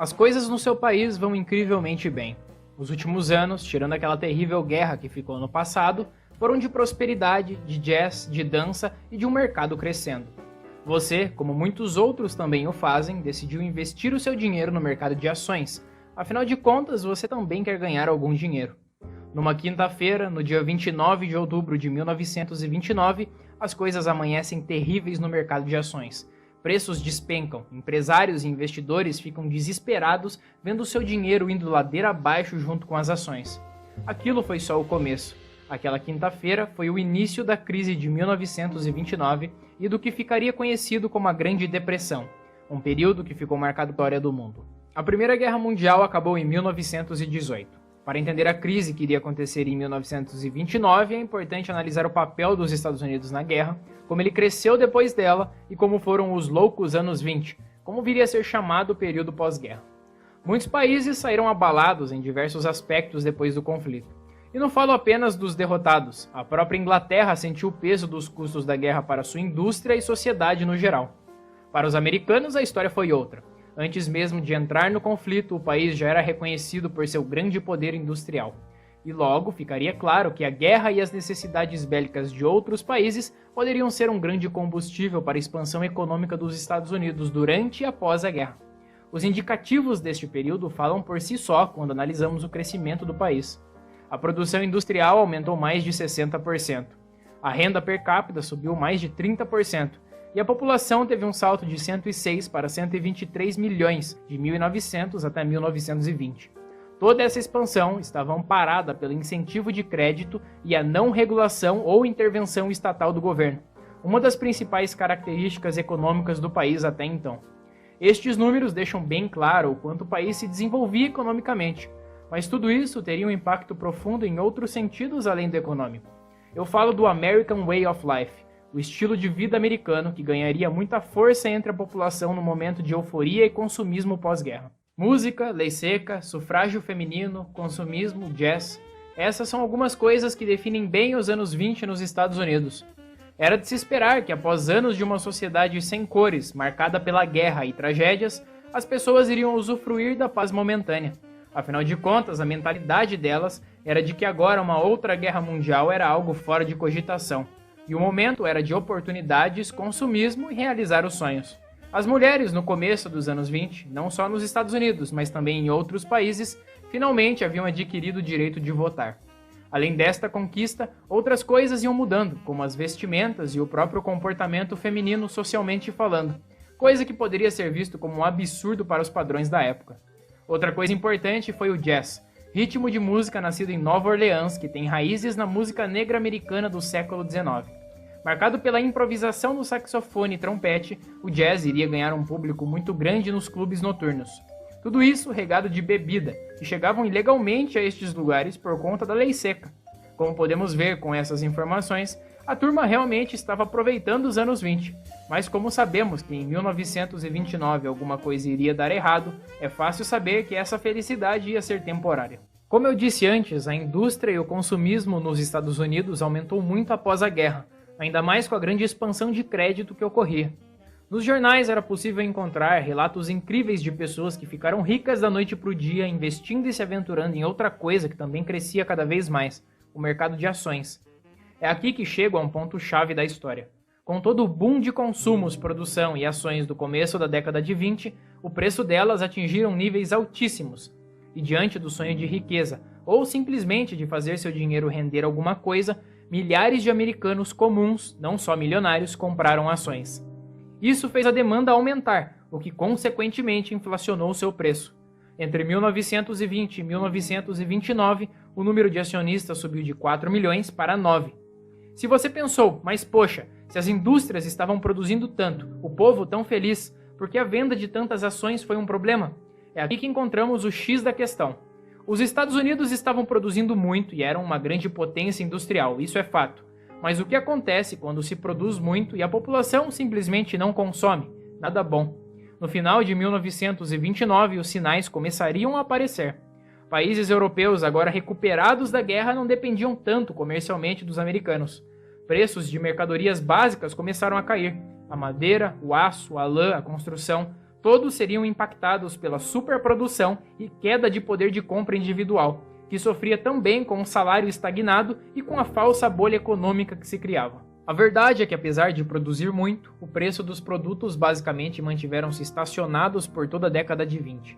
As coisas no seu país vão incrivelmente bem. Os últimos anos, tirando aquela terrível guerra que ficou no passado, foram de prosperidade, de jazz, de dança e de um mercado crescendo. Você, como muitos outros também o fazem, decidiu investir o seu dinheiro no mercado de ações. Afinal de contas, você também quer ganhar algum dinheiro. Numa quinta-feira, no dia 29 de outubro de 1929, as coisas amanhecem terríveis no mercado de ações. Preços despencam, empresários e investidores ficam desesperados vendo seu dinheiro indo ladeira abaixo junto com as ações. Aquilo foi só o começo. Aquela quinta-feira foi o início da crise de 1929 e do que ficaria conhecido como a Grande Depressão, um período que ficou marcado pela história do mundo. A Primeira Guerra Mundial acabou em 1918. Para entender a crise que iria acontecer em 1929, é importante analisar o papel dos Estados Unidos na guerra, como ele cresceu depois dela e como foram os loucos anos 20, como viria a ser chamado o período pós-guerra. Muitos países saíram abalados em diversos aspectos depois do conflito. E não falo apenas dos derrotados, a própria Inglaterra sentiu o peso dos custos da guerra para sua indústria e sociedade no geral. Para os americanos, a história foi outra. Antes mesmo de entrar no conflito, o país já era reconhecido por seu grande poder industrial. E logo ficaria claro que a guerra e as necessidades bélicas de outros países poderiam ser um grande combustível para a expansão econômica dos Estados Unidos durante e após a guerra. Os indicativos deste período falam por si só quando analisamos o crescimento do país. A produção industrial aumentou mais de 60%. A renda per capita subiu mais de 30%. E a população teve um salto de 106 para 123 milhões, de 1900 até 1920. Toda essa expansão estava amparada pelo incentivo de crédito e a não regulação ou intervenção estatal do governo, uma das principais características econômicas do país até então. Estes números deixam bem claro o quanto o país se desenvolvia economicamente, mas tudo isso teria um impacto profundo em outros sentidos além do econômico. Eu falo do American Way of Life, o estilo de vida americano que ganharia muita força entre a população no momento de euforia e consumismo pós-guerra. Música, lei seca, sufrágio feminino, consumismo, jazz. Essas são algumas coisas que definem bem os anos 20 nos Estados Unidos. Era de se esperar que após anos de uma sociedade sem cores, marcada pela guerra e tragédias, as pessoas iriam usufruir da paz momentânea. Afinal de contas, a mentalidade delas era de que agora uma outra guerra mundial era algo fora de cogitação. E o momento era de oportunidades, consumismo e realizar os sonhos. As mulheres, no começo dos anos 20, não só nos Estados Unidos, mas também em outros países, finalmente haviam adquirido o direito de votar. Além desta conquista, outras coisas iam mudando, como as vestimentas e o próprio comportamento feminino socialmente falando, coisa que poderia ser visto como um absurdo para os padrões da época. Outra coisa importante foi o jazz, ritmo de música nascido em Nova Orleans, que tem raízes na música negra americana do século XIX. Marcado pela improvisação no saxofone e trompete, o jazz iria ganhar um público muito grande nos clubes noturnos. Tudo isso regado de bebida, que chegavam ilegalmente a estes lugares por conta da lei seca. Como podemos ver com essas informações, a turma realmente estava aproveitando os anos 20, mas como sabemos que em 1929 alguma coisa iria dar errado, é fácil saber que essa felicidade ia ser temporária. Como eu disse antes, a indústria e o consumismo nos Estados Unidos aumentou muito após a guerra, ainda mais com a grande expansão de crédito que ocorria. Nos jornais era possível encontrar relatos incríveis de pessoas que ficaram ricas da noite para o dia investindo e se aventurando em outra coisa que também crescia cada vez mais, o mercado de ações. É aqui que chego a um ponto-chave da história. Com todo o boom de consumos, produção e ações do começo da década de 20, o preço delas atingiram níveis altíssimos. E diante do sonho de riqueza, ou simplesmente de fazer seu dinheiro render alguma coisa, milhares de americanos comuns, não só milionários, compraram ações. Isso fez a demanda aumentar, o que consequentemente inflacionou seu preço. Entre 1920 e 1929, o número de acionistas subiu de 4 milhões para 9. Se você pensou, mas poxa, se as indústrias estavam produzindo tanto, o povo tão feliz, por que a venda de tantas ações foi um problema? É aqui que encontramos o X da questão. Os Estados Unidos estavam produzindo muito e eram uma grande potência industrial, isso é fato. Mas o que acontece quando se produz muito e a população simplesmente não consome? Nada bom. No final de 1929, os sinais começariam a aparecer. Países europeus, agora recuperados da guerra, não dependiam tanto comercialmente dos americanos. Preços de mercadorias básicas começaram a cair. A madeira, o aço, a lã, a construção, Todos seriam impactados pela superprodução e queda de poder de compra individual, que sofria também com o salário estagnado e com a falsa bolha econômica que se criava. A verdade é que, apesar de produzir muito, o preço dos produtos basicamente mantiveram-se estacionados por toda a década de 20.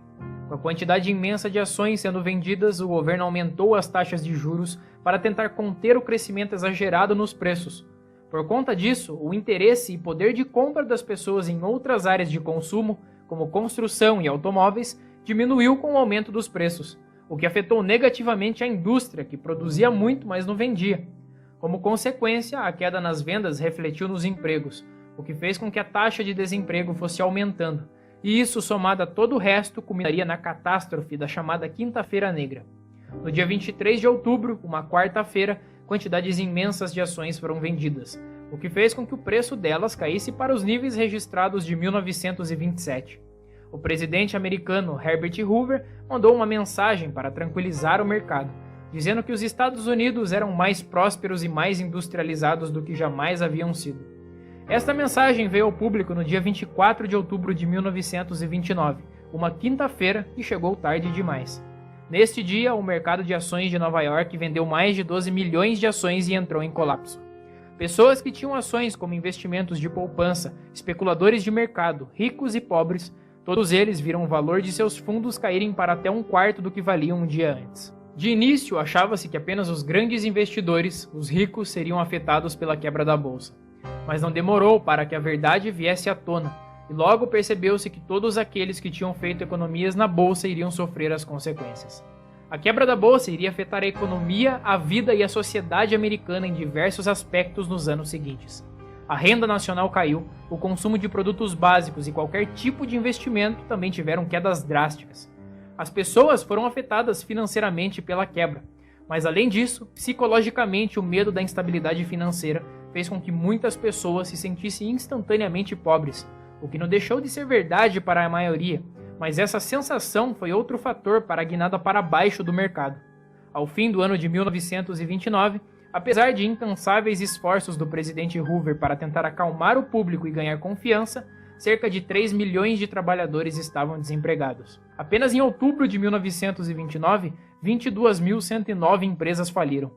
Com a quantidade imensa de ações sendo vendidas, o governo aumentou as taxas de juros para tentar conter o crescimento exagerado nos preços. Por conta disso, o interesse e poder de compra das pessoas em outras áreas de consumo, como construção e automóveis, diminuiu com o aumento dos preços, o que afetou negativamente a indústria, que produzia muito, mas não vendia. Como consequência, a queda nas vendas refletiu nos empregos, o que fez com que a taxa de desemprego fosse aumentando, e isso, somado a todo o resto, culminaria na catástrofe da chamada Quinta-feira Negra. No dia 23 de outubro, uma quarta-feira, quantidades imensas de ações foram vendidas, o que fez com que o preço delas caísse para os níveis registrados de 1927. O presidente americano Herbert Hoover mandou uma mensagem para tranquilizar o mercado, dizendo que os Estados Unidos eram mais prósperos e mais industrializados do que jamais haviam sido. Esta mensagem veio ao público no dia 24 de outubro de 1929, uma quinta-feira, e chegou tarde demais. Neste dia, o mercado de ações de Nova York vendeu mais de 12 milhões de ações e entrou em colapso. Pessoas que tinham ações como investimentos de poupança, especuladores de mercado, ricos e pobres, todos eles viram o valor de seus fundos caírem para até um quarto do que valiam um dia antes. De início, achava-se que apenas os grandes investidores, os ricos, seriam afetados pela quebra da bolsa. Mas não demorou para que a verdade viesse à tona, e logo percebeu-se que todos aqueles que tinham feito economias na bolsa iriam sofrer as consequências. A quebra da bolsa iria afetar a economia, a vida e a sociedade americana em diversos aspectos nos anos seguintes. A renda nacional caiu, o consumo de produtos básicos e qualquer tipo de investimento também tiveram quedas drásticas. As pessoas foram afetadas financeiramente pela quebra, mas além disso, psicologicamente o medo da instabilidade financeira fez com que muitas pessoas se sentissem instantaneamente pobres, o que não deixou de ser verdade para a maioria, mas essa sensação foi outro fator para a guinada para baixo do mercado. Ao fim do ano de 1929, apesar de incansáveis esforços do presidente Hoover para tentar acalmar o público e ganhar confiança, cerca de 3 milhões de trabalhadores estavam desempregados. Apenas em outubro de 1929, 22.109 empresas faliram.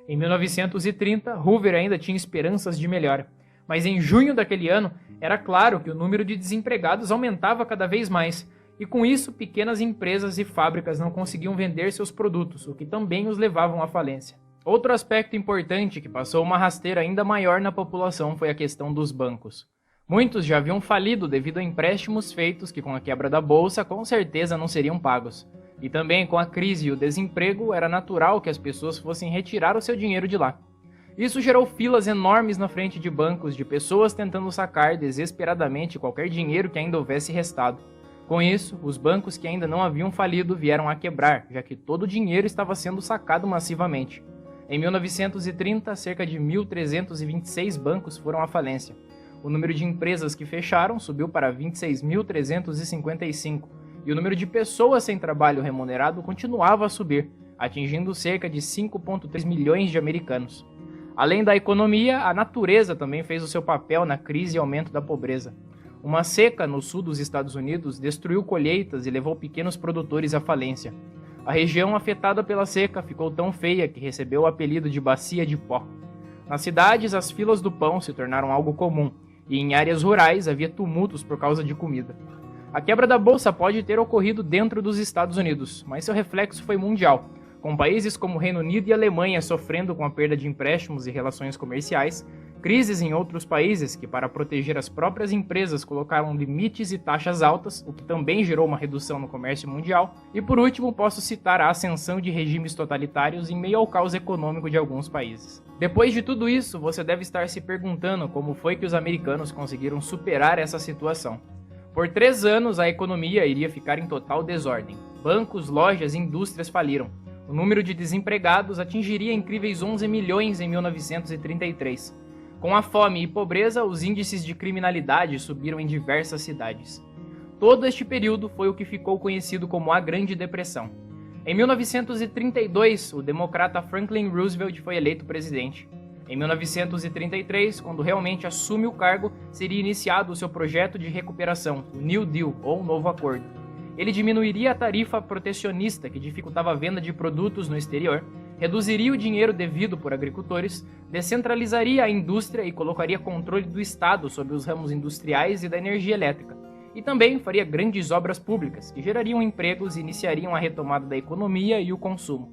Em 1930, Hoover ainda tinha esperanças de melhora, mas em junho daquele ano, era claro que o número de desempregados aumentava cada vez mais, e com isso pequenas empresas e fábricas não conseguiam vender seus produtos, o que também os levavam à falência. Outro aspecto importante que passou uma rasteira ainda maior na população foi a questão dos bancos. Muitos já haviam falido devido a empréstimos feitos que com a quebra da bolsa com certeza não seriam pagos. E também com a crise e o desemprego era natural que as pessoas fossem retirar o seu dinheiro de lá. Isso gerou filas enormes na frente de bancos de pessoas tentando sacar desesperadamente qualquer dinheiro que ainda houvesse restado. Com isso, os bancos que ainda não haviam falido vieram a quebrar, já que todo o dinheiro estava sendo sacado massivamente. Em 1930, cerca de 1.326 bancos foram à falência. O número de empresas que fecharam subiu para 26.355, e o número de pessoas sem trabalho remunerado continuava a subir, atingindo cerca de 5,3 milhões de americanos. Além da economia, a natureza também fez o seu papel na crise e aumento da pobreza. Uma seca no sul dos Estados Unidos destruiu colheitas e levou pequenos produtores à falência. A região afetada pela seca ficou tão feia que recebeu o apelido de Bacia de Pó. Nas cidades, as filas do pão se tornaram algo comum, e em áreas rurais havia tumultos por causa de comida. A quebra da bolsa pode ter ocorrido dentro dos Estados Unidos, mas seu reflexo foi mundial, com países como Reino Unido e Alemanha sofrendo com a perda de empréstimos e relações comerciais, crises em outros países que, para proteger as próprias empresas, colocaram limites e taxas altas, o que também gerou uma redução no comércio mundial, e por último posso citar a ascensão de regimes totalitários em meio ao caos econômico de alguns países. Depois de tudo isso, você deve estar se perguntando como foi que os americanos conseguiram superar essa situação. Por 3 anos, a economia iria ficar em total desordem. Bancos, lojas e indústrias faliram. O número de desempregados atingiria incríveis 11 milhões em 1933. Com a fome e pobreza, os índices de criminalidade subiram em diversas cidades. Todo este período foi o que ficou conhecido como a Grande Depressão. Em 1932, o democrata Franklin Roosevelt foi eleito presidente. Em 1933, quando realmente assume o cargo, seria iniciado o seu projeto de recuperação, o New Deal, ou Novo Acordo. Ele diminuiria a tarifa protecionista que dificultava a venda de produtos no exterior, reduziria o dinheiro devido por agricultores, descentralizaria a indústria e colocaria controle do Estado sobre os ramos industriais e da energia elétrica. E também faria grandes obras públicas, que gerariam empregos e iniciariam a retomada da economia e o consumo.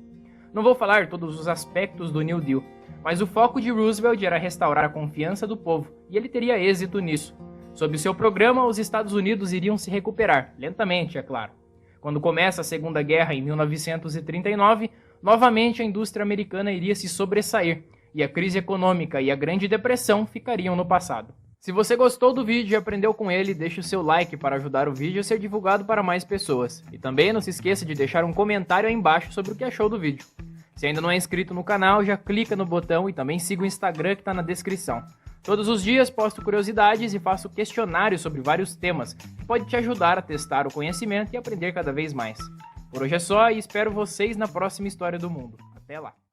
Não vou falar todos os aspectos do New Deal, mas o foco de Roosevelt era restaurar a confiança do povo, e ele teria êxito nisso. Sob o seu programa, os Estados Unidos iriam se recuperar, lentamente, é claro. Quando começa a Segunda Guerra em 1939, novamente a indústria americana iria se sobressair, e a crise econômica e a Grande Depressão ficariam no passado. Se você gostou do vídeo e aprendeu com ele, deixe o seu like para ajudar o vídeo a ser divulgado para mais pessoas. E também não se esqueça de deixar um comentário aí embaixo sobre o que achou do vídeo. Se ainda não é inscrito no canal, já clica no botão e também siga o Instagram que está na descrição. Todos os dias posto curiosidades e faço questionários sobre vários temas, que pode te ajudar a testar o conhecimento e aprender cada vez mais. Por hoje é só e espero vocês na próxima História do Mundo. Até lá!